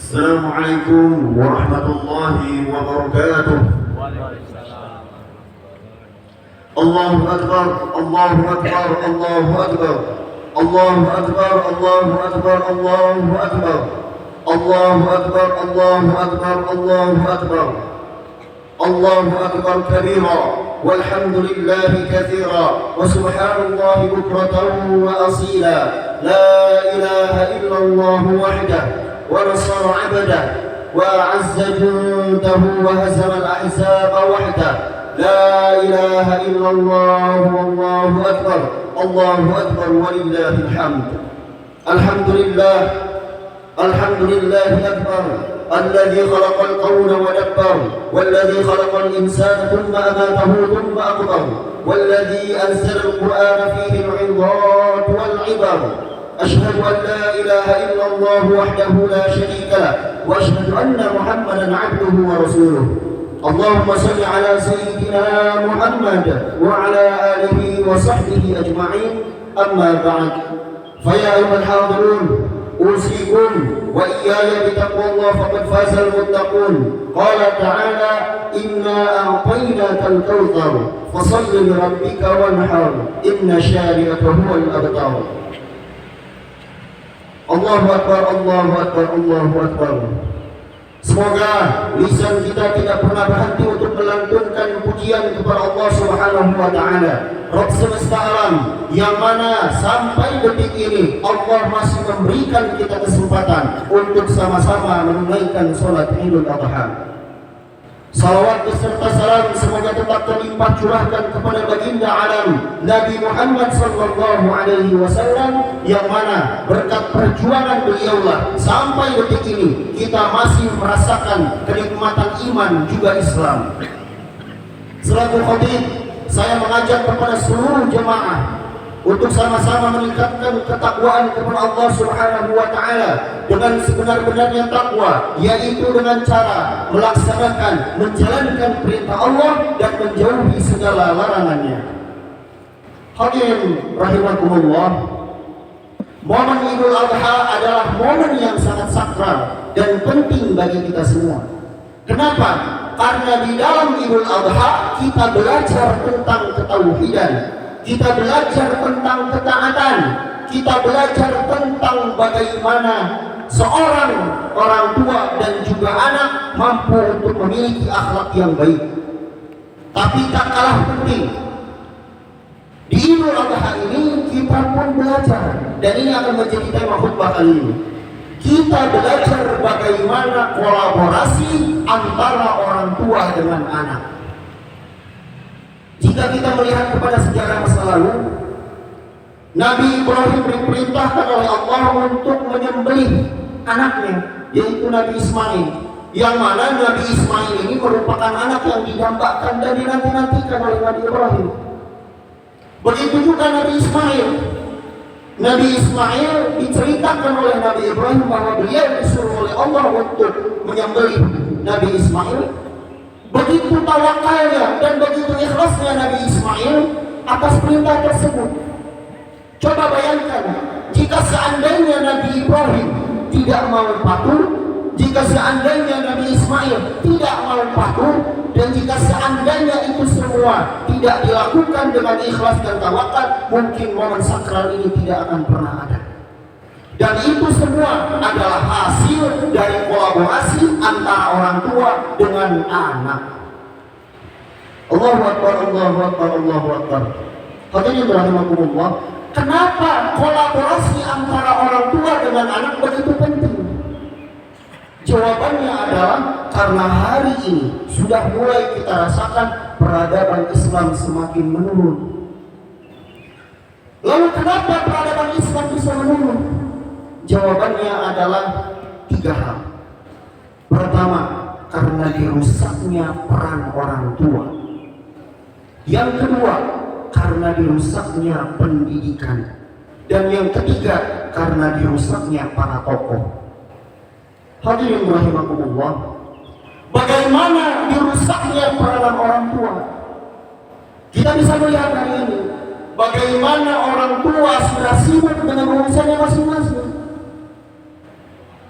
السلام عليكم ورحمة الله وبركاته. الله أكبر الله أكبر الله أكبر الله أكبر الله أكبر الله أكبر الله أكبر الله أكبر الله أكبر الله أكبر كبيرا والحمد لله كثيرا وسبحان الله بكرة وأصيلا. لا إله إلا الله وحده ونصر عبده وأعز جنده وهزم الأحزاب وحده. لا إله إلا الله والله أكبر الله أكبر ولله الحمد. الحمد لله الحمد لله أكبر الذي خلق الكون ودبر والذي خلق الإنسان ثم أماته ثم أقبر والذي أنزل القرآن فيه العظات والعبر. أشهد أن لا إله إلا الله وحده لا شريك له وأشهد أن محمدا عبده ورسوله. اللهم صل على سيدنا محمد وعلى آله وصحبه أجمعين. أما بعد فيا أيها الحاضرون أوصيكم وإياي بتقوى الله فقد فاز المتقون. قال تعالى إنا أعطيناك الكوثر فصل لربك وانحر إن شانئك هو الأبتر. Allahu Akbar, Allahu Akbar, Allahu Akbar. Semoga lisan kita tidak pernah berhenti untuk melantunkan pujian kepada Allah Subhanahu wa taala, Rabb semesta alam, yang mana sampai detik ini Allah masih memberikan kita kesempatan untuk sama-sama menunaikan salat Idul Adha. Salawat beserta salam semoga tetap terlimpah curahkan kepada baginda alam Nabi Muhammad sallallahu alaihi wasallam, yang mana berkat perjuangan beliaulah sampai detik ini kita masih merasakan kenikmatan iman juga Islam. Selaku khatib, saya mengajak kepada seluruh jemaah untuk sama-sama meningkatkan ketakwaan kepada Allah Subhanahu wa taala dengan sebenar-benarnya takwa, yaitu dengan cara melaksanakan, menjalankan perintah Allah dan menjauhi segala larangannya. Hadirin rahimakumullah, momen Idul Adha adalah momen yang sangat sakral dan penting bagi kita semua. Kenapa? Karena di dalam Idul Adha kita belajar tentang ketauhidan, kita belajar tentang ketaatan, kita belajar tentang bagaimana seorang orang tua dan juga anak mampu untuk memiliki akhlak yang baik. Tapi tak kalah penting, di Idul Adha ini kita pun belajar, dan ini akan menjadi tema khutbah kali ini. Kita belajar bagaimana kolaborasi antara orang tua dengan anak. Jika kita melihat kepada sejarah masa lalu, Nabi Ibrahim diperintahkan oleh Allah untuk menyembelih anaknya, yaitu Nabi Ismail, yang mana Nabi Ismail ini merupakan anak yang didambakan dan dinanti-nantikan oleh Nabi Ibrahim. Begitu juga Nabi Ismail. Nabi Ismail diceritakan oleh Nabi Ibrahim bahwa beliau disuruh oleh Allah untuk menyembelih Nabi Ismail. Begitu tawakalnya dan begitu ikhlasnya Nabi Ismail atas perintah tersebut. Coba bayangkan, jika seandainya Nabi Ibrahim tidak mau patuh, jika seandainya Nabi Ismail tidak mau patuh, dan jika seandainya itu semua tidak dilakukan dengan ikhlas dan tawakal, mungkin momen sakral ini tidak akan pernah ada. Dan itu semua adalah hasil dari kolaborasi antara orang tua dengan anak. Allahu Akbar, Allahu Akbar, Allahu Akbar. Hadirin rahimakumullah, kenapa kolaborasi antara orang tua dengan anak begitu penting? Jawabannya adalah karena hari ini sudah mulai kita rasakan peradaban Islam semakin menurun. Lalu kenapa peradaban Islam bisa menurun? Jawabannya adalah 3 hal. Pertama, karena dirusaknya peran orang tua. Yang kedua, karena dirusaknya pendidikan. Dan yang ketiga, karena dirusaknya para tokoh. Hadirin rahimakumullah, bagaimana dirusaknya peranan orang tua? Kita bisa melihat hari ini bagaimana orang tua sudah sibuk dengan urusannya masing-masing.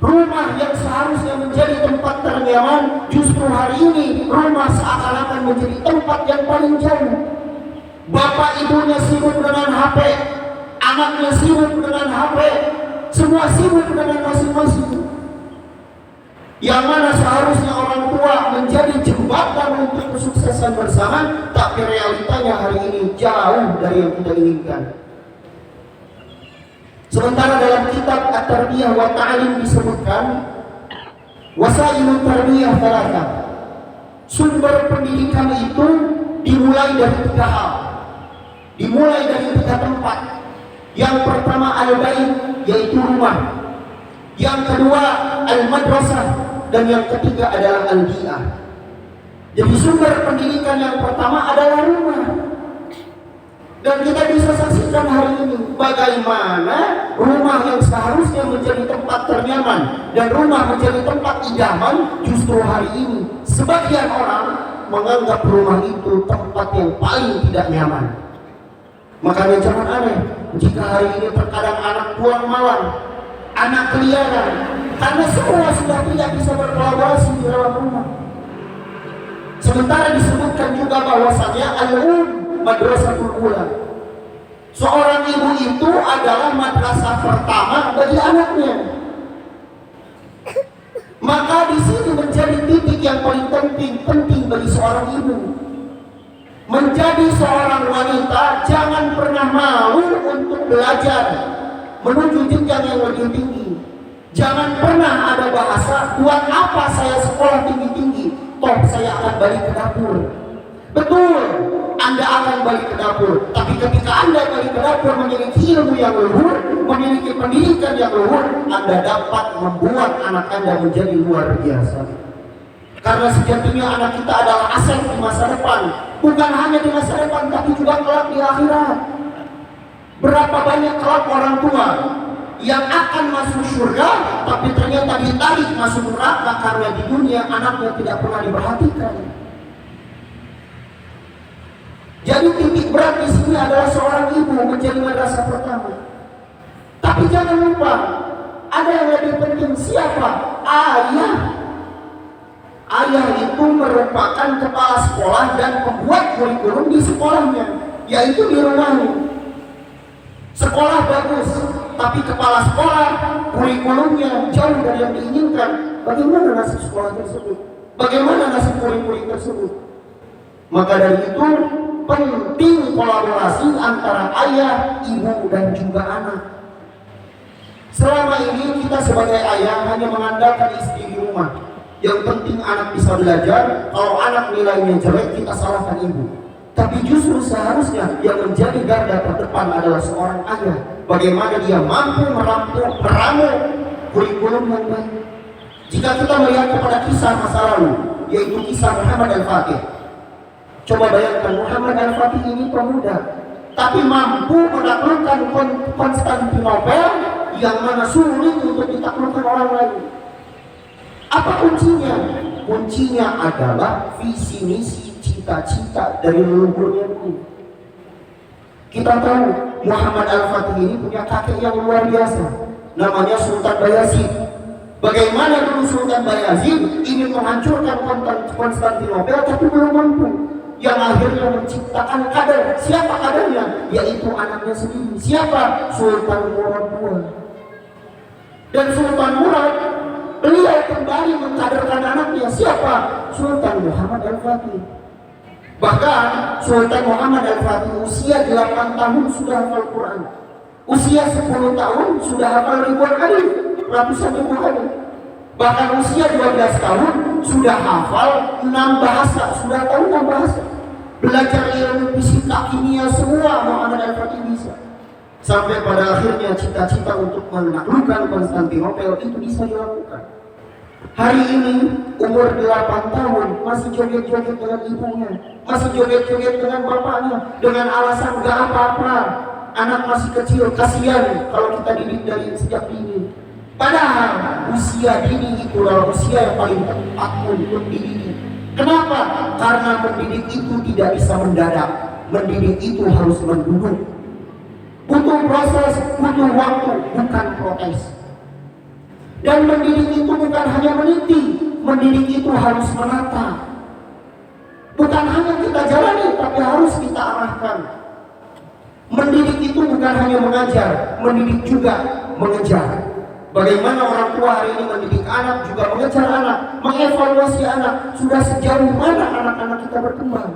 Rumah yang seharusnya menjadi tempat ternyaman, justru hari ini rumah seakan-akan menjadi tempat yang paling jauh. Bapak ibunya sibuk dengan HP, anaknya sibuk dengan HP, semua sibuk dengan masing-masing. Yang mana seharusnya orang tua menjadi jembatan untuk kesuksesan bersama, tapi realitanya hari ini jauh dari yang kita inginkan. Sementara dalam kitab At-Tarbiyah wa Ta'lim disebutkan wasailut tarbiyah thalatha. Sumber pendidikan itu dimulai dari 3 hal. Dimulai dari 3 tempat. Yang pertama al-bait, yaitu rumah. Yang kedua al-madrasah, dan yang ketiga adalah al-bi'ah. Jadi sumber pendidikan yang pertama adalah rumah. Dan kita bisa saksikan hari ini bagaimana rumah yang seharusnya menjadi tempat ternyaman dan rumah menjadi tempat idaman, justru hari ini sebagian orang menganggap rumah itu tempat yang paling tidak nyaman. Makanya jangan aneh jika hari ini terkadang anak pulang malam, anak keliaran, karena semua sudah tidak bisa berkolaborasi di dalam rumah. Sementara disebutkan juga bahwasanya madrasatul ula. Seorang ibu itu adalah madrasah pertama bagi anaknya. Maka di sini menjadi titik yang paling penting bagi seorang ibu. Menjadi seorang wanita jangan pernah malu untuk belajar menuju jenjang yang lebih tinggi. Jangan pernah ada bahasa, buat apa saya sekolah tinggi-tinggi, toh saya akan balik ke dapur. Betul, Anda akan balik ke dapur, tapi ketika Anda balik ke dapur memiliki ilmu yang luhur, memiliki pendidikan yang luhur, Anda dapat membuat anak Anda menjadi luar biasa. Karena sejatinya anak kita adalah aset di masa depan, bukan hanya di masa depan, tapi juga kelak di akhirat. Berapa banyak kelak orang tua yang akan masuk surga, tapi ternyata ditarik masuk neraka karena di dunia anaknya tidak pernah diperhatikan. Jadi titik berat di sini adalah seorang ibu menjadi madrasah pertama. Tapi jangan lupa, ada yang lebih penting. Siapa? Ayah. Ayah itu merupakan kepala sekolah dan pembuat kurikulum di sekolahnya, yaitu di rumahnya. Sekolah bagus, tapi kepala sekolah kurikulumnya jauh dari yang diinginkan. Bagaimana nasib sekolah tersebut? Bagaimana nasib kurikulum tersebut? Maka dari itu penting kolaborasi antara ayah, ibu, dan juga anak. Selama ini kita sebagai ayah hanya mengandalkan istri di rumah. Yang penting anak bisa belajar. Kalau anak nilainya jelek, kita salahkan ibu. Tapi justru seharusnya yang menjadi garda terdepan adalah seorang ayah. Bagaimana dia mampu meramu kurikulum yang baik. Jika kita melihat kepada kisah masa lalu, yaitu kisah Muhammad Al-Fatih. Coba bayangkan, Muhammad Al-Fatih ini pemuda, tapi mampu menaklukkan Konstantinopel yang mana sulit untuk ditaklukkan orang lain. Apa kuncinya? Kuncinya adalah visi misi cita-cita dari leluhurnya dulu. Kita tahu Muhammad Al-Fatih ini punya kakek yang luar biasa, namanya Sultan Bayazid. Bagaimana dulu Sultan Bayazid ingin menghancurkan Konstantinopel tapi belum mampu. Yang akhirnya menciptakan kader. Siapa kadernya? Yaitu anaknya sendiri. Siapa? Sultan Murad II. Dan Sultan Murad, beliau kembali mengkaderkan anaknya. Siapa? Sultan Muhammad Al-Fatih. Bahkan Sultan Muhammad Al-Fatih usia 8 tahun sudah hafal Quran. Usia 10 tahun sudah hafal ribuan hadis, ratusan ribu hadis. Bahkan usia 12 tahun sudah hafal 6 bahasa, sudah tahu 6 bahasa. Belajar ilmu fisika, kimia, semua Muhammad Al-Fatih bisa. Sampai pada akhirnya cita-cita untuk menaklukkan Konstantinopel itu bisa dilakukan. Hari ini umur 8 tahun masih joget-joget dengan ibunya, masih joget-joget dengan bapaknya dengan alasan gak apa-apa, anak masih kecil, kasihan kalau kita didik dari sejak dini. Padahal usia dini itu adalah usia yang paling tepat untuk dididik. Kenapa? Karena mendidik itu tidak bisa mendadak. Mendidik itu harus menduduk. Butuh proses, butuh waktu, bukan protes. Dan mendidik itu bukan hanya meniti, mendidik itu harus menata. Bukan hanya kita jalani, tapi harus kita arahkan. Mendidik itu bukan hanya mengajar, mendidik juga mengejar. Bagaimana orang tua hari ini mendidik anak, juga mengejar anak, mengevaluasi anak, sudah sejauh mana anak-anak kita berkembang.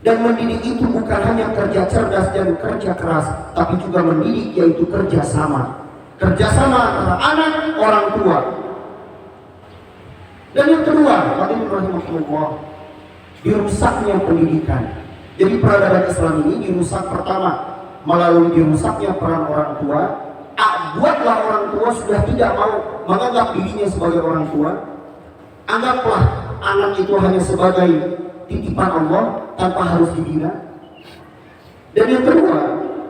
Dan mendidik itu bukan hanya kerja cerdas dan kerja keras, tapi juga mendidik yaitu kerjasama. Kerjasama antara anak, orang tua. Dan yang kedua, hadirin rahimahullah, dirusaknya pendidikan. Jadi peradaban Islam ini dirusak pertama melalui dirusaknya peran orang tua. Buatlah orang tua sudah tidak mau menganggap dirinya sebagai orang tua. Anggaplah anak itu hanya sebagai titipan Allah tanpa harus dibina. Dan yang kedua,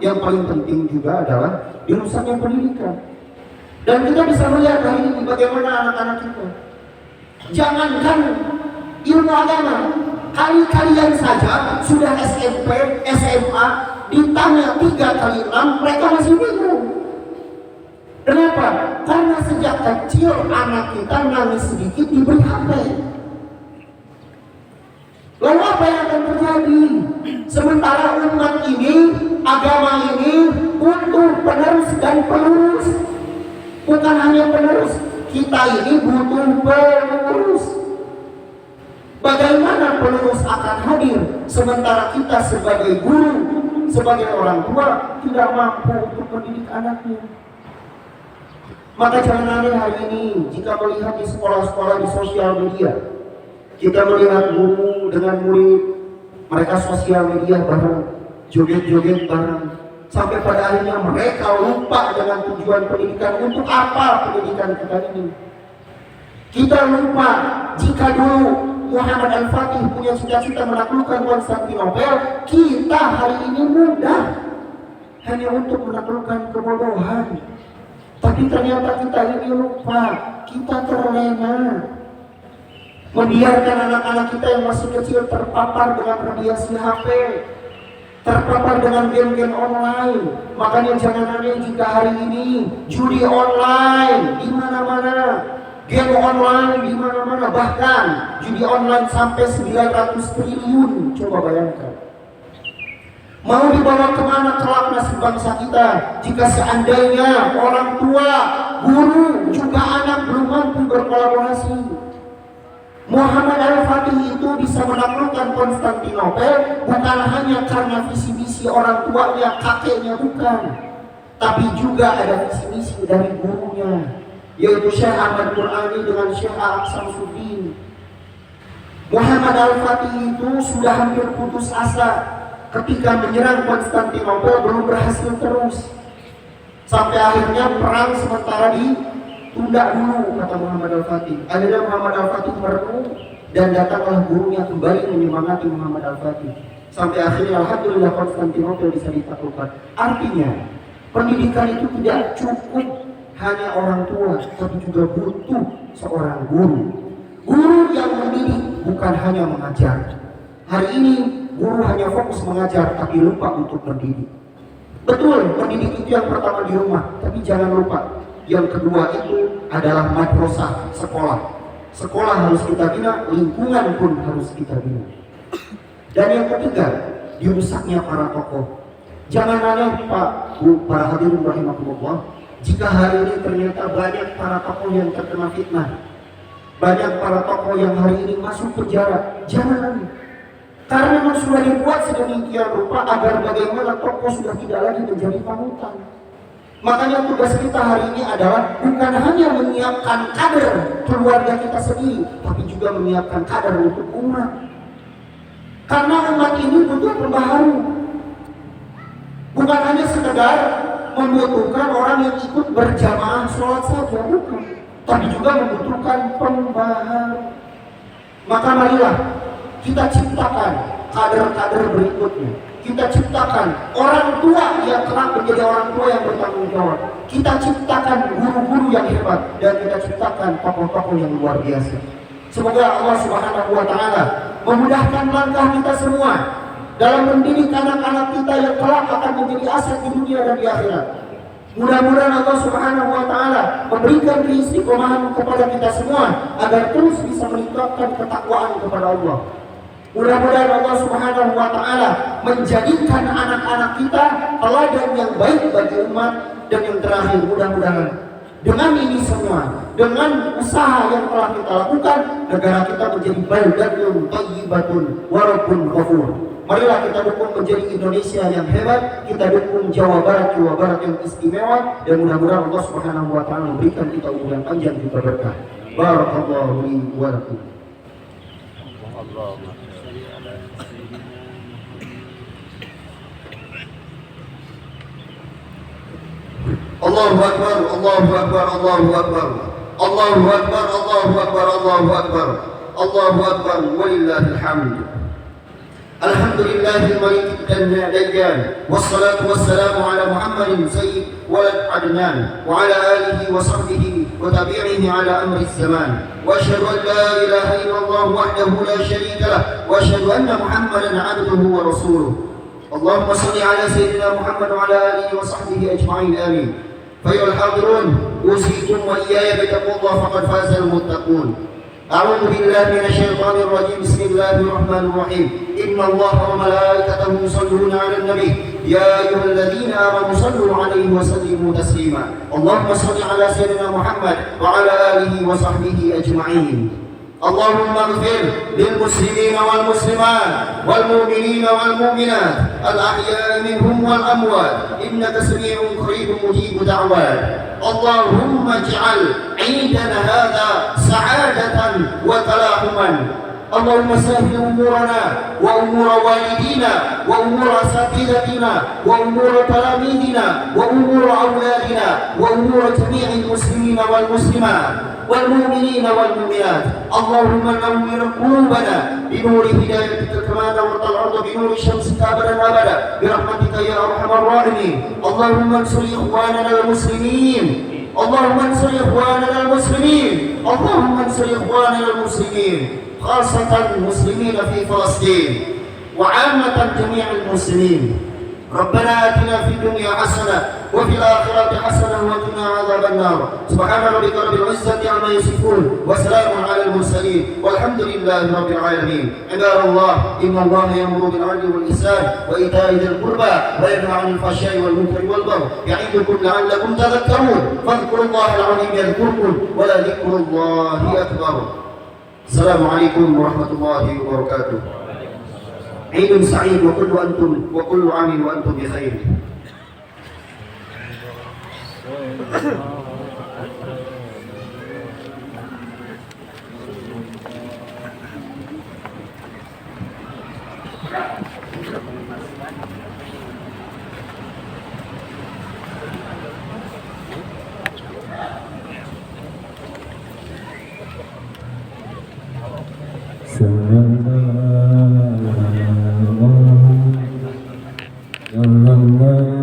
yang paling penting juga adalah dirusaknya pendidikan. Dan kita bisa melihat hari ini bagaimana anak-anak kita. Jangankan ilmu agama, kali-kalian saja sudah SMP, SMA, ditanya 3 kali 6, mereka masih bingung. Kenapa? Karena sejak kecil anak kita nangis sedikit diberi HP. Lalu apa yang akan terjadi? Sementara umat ini, agama ini butuh penerus dan penerus. Bukan hanya penerus, kita ini butuh penerus. Bagaimana penerus akan hadir sementara kita sebagai guru, sebagai orang tua tidak mampu untuk mendidik anaknya? Maka jangan aneh hari ini jika melihat di sekolah-sekolah di sosial media, kita melihat guru dengan murid, mereka sosial media bareng, joget-joget bareng, sampai pada akhirnya mereka lupa dengan tujuan pendidikan. Untuk apa pendidikan kita ini? Kita lupa jika dulu Muhammad Al-Fatih punya cita-cita menaklukkan Konstantinopel, kita hari ini mudah hanya untuk menaklukkan kebodohan. Tapi ternyata kita ini lupa, kita terlena membiarkan anak-anak kita yang masih kecil terpapar dengan radiasi HP, terpapar dengan game-game online. Makanya jangan aneh jika hari ini judi online di mana-mana, game online di mana-mana, bahkan judi online sampai 900 triliun. Coba bayangkan. Mau dibawa kemana kelak nasib bangsa kita jika seandainya orang tua, guru, juga anak belum mampu berkolaborasi? Muhammad Al-Fatih itu bisa menaklukkan Konstantinopel bukan hanya karena visi misi orang tuanya, kakeknya, bukan, tapi juga ada visi misi dari gurunya, yaitu Syekh Ahmad Qur'ani dengan Syekh Samsuddin. Muhammad Al-Fatih itu sudah hampir putus asa ketika menyerang Konstantinopel, belum berhasil terus, sampai akhirnya perang sementara ditunda dulu, kata Muhammad Al-Fatih. Akhirnya Muhammad Al-Fatih merenung dan datanglah gurunya kembali menyemangati Muhammad Al-Fatih, sampai akhirnya alhamdulillah Konstantinopel bisa ditaklukkan. Artinya pendidikan itu tidak cukup hanya orang tua, tapi juga butuh seorang guru. Guru yang mendidik, bukan hanya mengajar. Hari ini guru hanya fokus mengajar tapi lupa untuk mendidik. Betul, mendidik itu yang pertama di rumah, tapi jangan lupa yang kedua itu adalah madrasah, sekolah. Sekolah harus kita bina, lingkungan pun harus kita bina. Dan yang ketiga, dirusaknya para tokoh. Jangan aneh Pak, Bu, para hadirin rahimahullah, jika hari ini ternyata banyak para tokoh yang terkena fitnah, banyak para tokoh yang hari ini masuk penjara. Jangan aneh. Karena memang sudah dibuat sedemikian rupa agar bagaimana tokoh sudah tidak lagi menjadi panutan. Makanya tugas kita hari ini adalah bukan hanya menyiapkan kader keluarga kita sendiri, tapi juga menyiapkan kader untuk umat. Karena umat ini butuh pembaharu. Bukan hanya sekedar membutuhkan orang yang ikut berjamaah sholat saja, bukan, tapi juga membutuhkan pembaharu. Maka marilah kita ciptakan kader-kader berikutnya. Kita ciptakan orang tua yang kelak menjadi orang tua yang bertanggung jawab. Kita ciptakan guru-guru yang hebat, dan kita ciptakan tokoh-tokoh yang luar biasa. Semoga Allah Subhanahu wa Ta'ala memudahkan langkah kita semua dalam mendidik anak-anak kita yang kelak akan menjadi aset di dunia dan di akhirat. Mudah-mudahan Allah Subhanahu wa taala memberikan keistiqomahan kepada kita semua agar terus bisa meningkatkan ketakwaan kepada Allah. Mudah-mudahan Allah Subhanahu wa taala menjadikan anak-anak kita teladan yang baik bagi umat. Dan yang terakhir, mudah-mudahan dengan ini semua, dengan usaha yang telah kita lakukan, negara kita menjadi baldatun thayyibatun wa rabbun ghafur. Marilah kita dukung menjadi Indonesia yang hebat, kita dukung Jawa Barat yang istimewa, dan mudah-mudahan Allah Subhanahu wa taala memberikan kita umur yang panjang juga berkah. Barakallahu li wa lakum. Allahu Akbar, Allahu Akbar, Allahu Akbar, Allahu Akbar, Allahu Akbar, Allahu Akbar, Allahu Akbar, walillahil hamd. Alhamdulillahil malik ad-dayyan, wassalatu wassalamu ala Muhammadin sayyid walad Adnan wa ala alihi wa sahbihi wa tabi'ihi ala amri zaman. Wa asyhadu an la ilaha illallah wahdahu la syarika lah, wa asyhadu anna Muhammadan 'abduhu wa rasuluh. Allahumma shalli ala sayyidina Muhammad wa ala alihi wa sahbihi ajma'in, amin. فأيها الحاضرون أوصيكم وإياي بتقوى الله فقد فاز المتقون. أعوذ بالله من الشيطان الرجيم. بسم الله الرحمن الرحيم. إن الله وملائكته يصلون على النبي يا أيها الذين آمنوا صلوا عليه وسلموا تسليما. اللهم صل على سيدنا محمد وعلى آله وصحبه أجمعين. اللهم اغفر للمسلمين والمسلمات والمؤمنين والمؤمنات الأحياء منهم والأموات إنك سميع قريب مجيب دعوات. اللهم اجعل عيدنا هذا سعادة وتلاحما. اللهم سهل أمورنا وأمور والدينا وأمور أساتذتنا وأمور تلاميذنا وأمور أولادنا وأمور جميع المسلمين والمسلمات والمؤمنين والمؤمنات. اللهم نور قلوبنا بنور هدايتك كما نورت الأرض بنور شمسك أبدا أبدا برحمتك يا أرحم الراحمين. اللهم انصر إخواننا المسلمين. اللهم انصر إخواننا المسلمين. اللهم انصر إخواننا المسلمين خاصة المسلمين في فلسطين وعامة جميع المسلمين. ربنا آتنا في الدنيا حسنة وفي الآخرة حسنة وقنا عذاب النار. سبحان ربك رب العزة عما يصفون وسلام على المرسلين والحمد لله رب العالمين. عباد الله إن الله يأمر بالعدل والإحسان وإيتاء ذي القربى وينهى عن الفحشاء والمنكر والبغي يعظكم لعلكم تذكرون. فاذكروا الله العظيم يذكركم ولذكر الله أكبر. السلام عليكم ورحمة الله وبركاته. عيد سعيد وكل عام وأنتم بخير. Allah